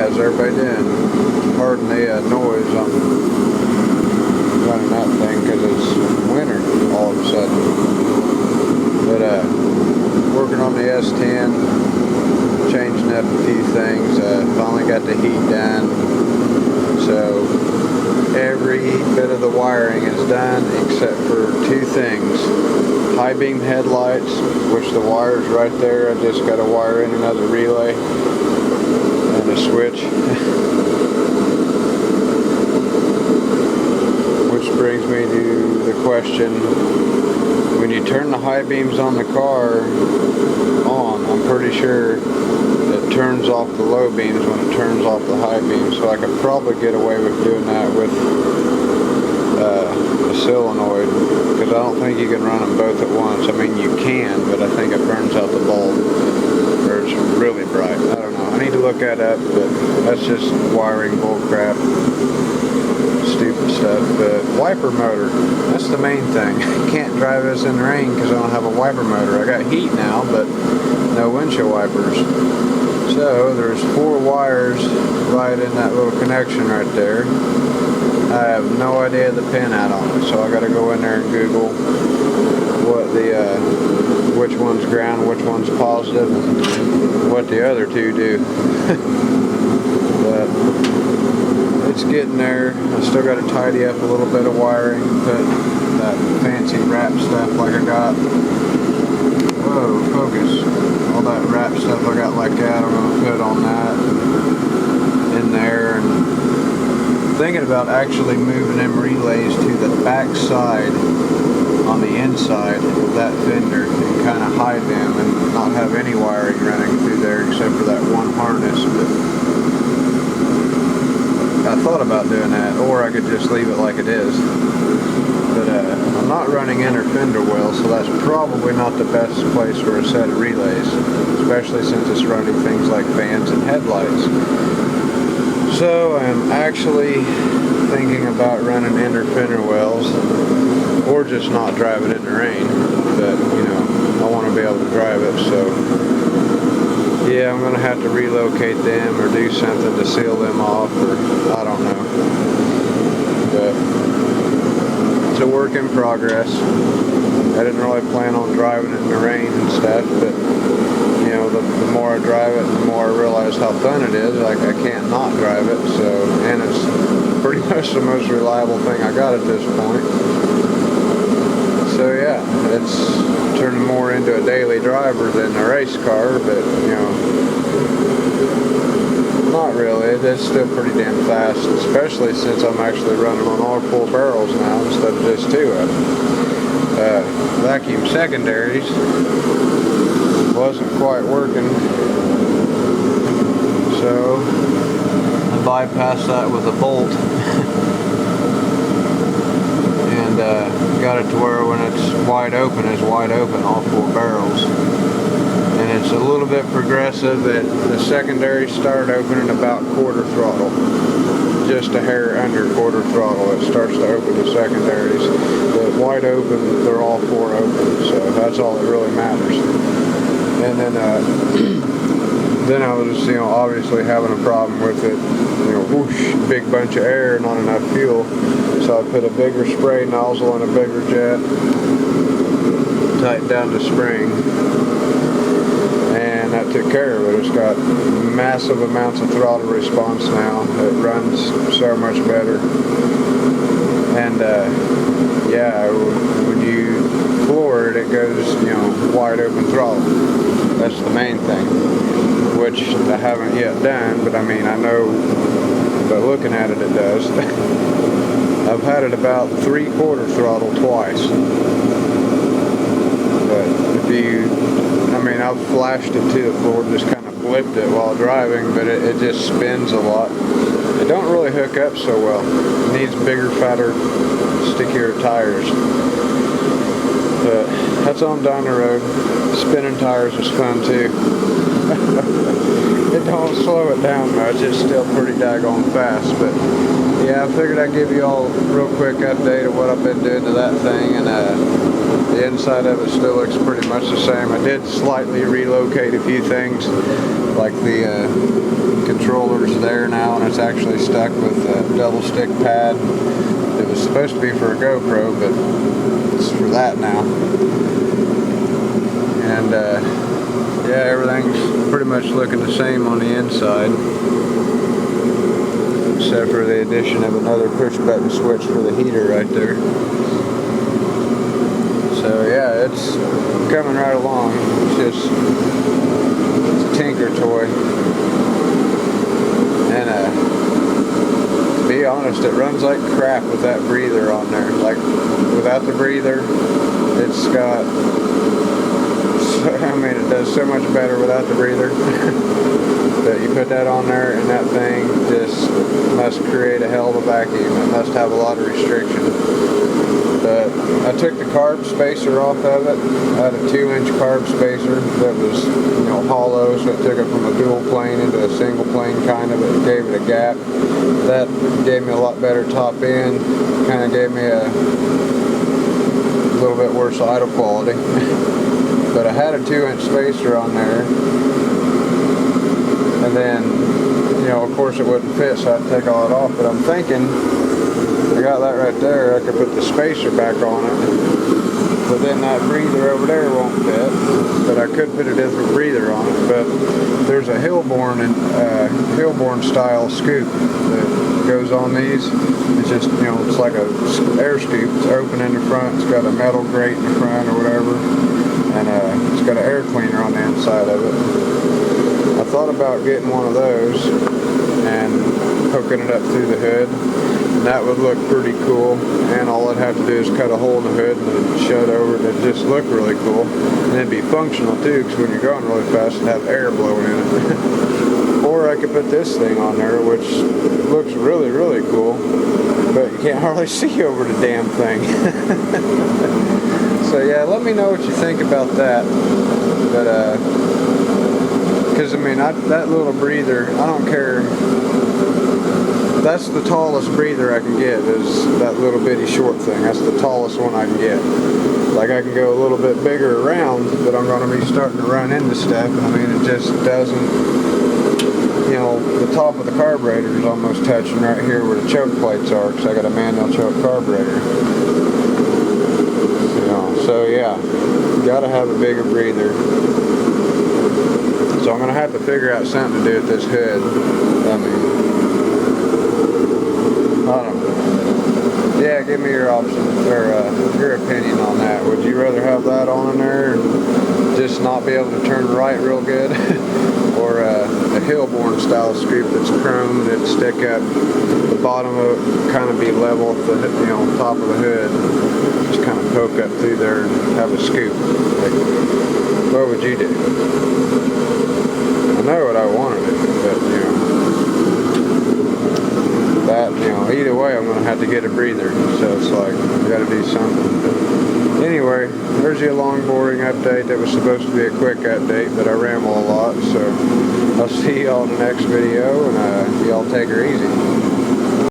how's everybody doing? Pardon the noise, I'm running that thing because it's winter all of a sudden. But working on the S10, changing up a few things, finally got the heat done. So every bit of the wiring is done except for two things. High beam headlights, which the wire's right there. I just got to wire in another relay and a switch. Which brings me to the question, when you turn the high beams on the car on, I'm pretty sure it turns off the low beams when it turns off the high beams. So I could probably get away with doing that with a solenoid, because I don't think you can run them both at once. I mean, you can, but I think it burns out the bulb, or it's really bright. I don't know. I need to look that up, but that's just wiring bull crap, stupid stuff. But wiper motor, that's the main thing. Can't drive this in the rain because I don't have a wiper motor. I got heat now, but no windshield wipers. So there's 4 wires right in that little connection right there. I have no idea the pinout on it, so I got to go in there and Google what which one's ground, which one's positive, and what the other two do. But it's getting there. I still got to tidy up a little bit of wiring, put that fancy wrap stuff like I got. Whoa, focus. All that wrap stuff I got like that, I'm going to put on that in there. And thinking about actually moving them relays to the back side on the inside of that fender and kind of hide them and not have any wiring running through there except for that one harness. But I thought about doing that, or I could just leave it like it is. But I'm not running inner fender well, so that's probably not the best place for a set of relays, especially since it's running things like fans and headlights. So I'm actually thinking about running inner fender wells, or just not drive it in the rain. But you know, I want to be able to drive it, so yeah, I'm gonna have to relocate them or do something to seal them off, or I don't know. But it's a work in progress. I didn't really plan on driving it in the rain and stuff, but you know, the more I drive it, the more I realize how fun it is. Like, I can't not drive it, so, and it's pretty much the most reliable thing I got at this point. So yeah, it's turning more into a daily driver than a race car, but you know, not really. It's still pretty damn fast, especially since I'm actually running on all 4 barrels now instead of just 2 of them. Vacuum secondaries wasn't quite working, so I bypassed that with a bolt and got it to where when it's wide open, all 4 barrels. And it's a little bit progressive. That the secondaries start opening about quarter throttle, just a hair under quarter throttle. It starts to open the secondaries, but wide open, they're all 4 open, so that's all that really matters. And then then I was, you know, obviously having a problem with it, you know, whoosh, big bunch of air, not enough fuel. So I put a bigger spray nozzle and a bigger jet, tightened down the spring, and that took care of it. It's got massive amounts of throttle response now. It runs so much better. And yeah, when you floor it, it goes, you know, wide open throttle. That's the main thing, which I haven't yet done, but I mean, I know, but looking at it, it does. I've had it about 3/4 throttle twice. But if you, I mean, I've flashed it to the floor, just kind of flipped it while driving, but it just spins a lot. It don't really hook up so well. It needs bigger, fatter, stickier tires. But that's on down the road. Spinning tires is fun too. It don't slow it down much. It's still pretty daggone fast. But yeah, I figured I'd give you all a real quick update of what I've been doing to that thing. And the inside of it still looks pretty much the same. I did slightly relocate a few things, like the control controller's there now, and it's actually stuck with a double stick pad. It was supposed to be for a GoPro, but it's for that now. And yeah, everything's pretty much looking the same on the inside, except for the addition of another push button switch for the heater right there. So yeah, it's coming right along. It's a tinker toy. And to be honest, it runs like crap with that breather on there. Like, without the breather, it's got, I mean, it does so much better without the breather. But you put that on there and that thing just must create a hell of a vacuum. It must have a lot of restriction. But I took the carb spacer off of it. I had a 2-inch carb spacer that was, you know, hollow, so it took it from a dual plane into a single plane kind of. It gave it a gap. That gave me a lot better top end. Kind of gave me a little bit worse idle quality. But I had a 2-inch spacer on there. And then, you know, of course it wouldn't fit, so I had to take all it off. But I'm thinking, I got that right there, I could put the spacer back on it, but then that breather over there won't fit. But I could put a different breather on it. But there's a Hillborn style scoop that goes on these. It's just, you know, it's like a air scoop. It's open in the front, it's got a metal grate in the front or whatever, and it's got an air cleaner on the inside of it. I thought about getting one of those and hooking it up through the hood. That would look pretty cool, and all I'd have to do is cut a hole in the hood and then shut over it. It'd just look really cool, and it'd be functional too, because when you're going really fast, it'd have air blowing in it. Or I could put this thing on there, which looks really, really cool, but you can't hardly see over the damn thing. So yeah, let me know what you think about that. But because I mean, that little breather, I don't care. That's the tallest breather I can get, is that little bitty short thing. That's the tallest one I can get. Like, I can go a little bit bigger around, but I'm going to be starting to run into stuff. I mean, it just doesn't, you know, the top of the carburetor is almost touching right here where the choke plates are, because I got a manual choke carburetor. You know, so yeah, you got to have a bigger breather. So I'm going to have to figure out something to do with this hood. I mean, I don't know. Yeah, give me your option, or your opinion on that. Would you rather have that on in there and just not be able to turn right real good? Or a Hillborn style scoop that's chrome, that'd stick up the bottom of it, kind of be level with the, you know, top of the hood, just kind of poke up through there and have a scoop? Like, what would you do? I know what I wanted to do, but, you know, that, you know, either way I'm going to have to get a breather, so it's like, you got to do something. But anyway, there's your long boring update. That was supposed to be a quick update, but I ramble a lot, so I'll see y'all in the next video, and y'all take her easy.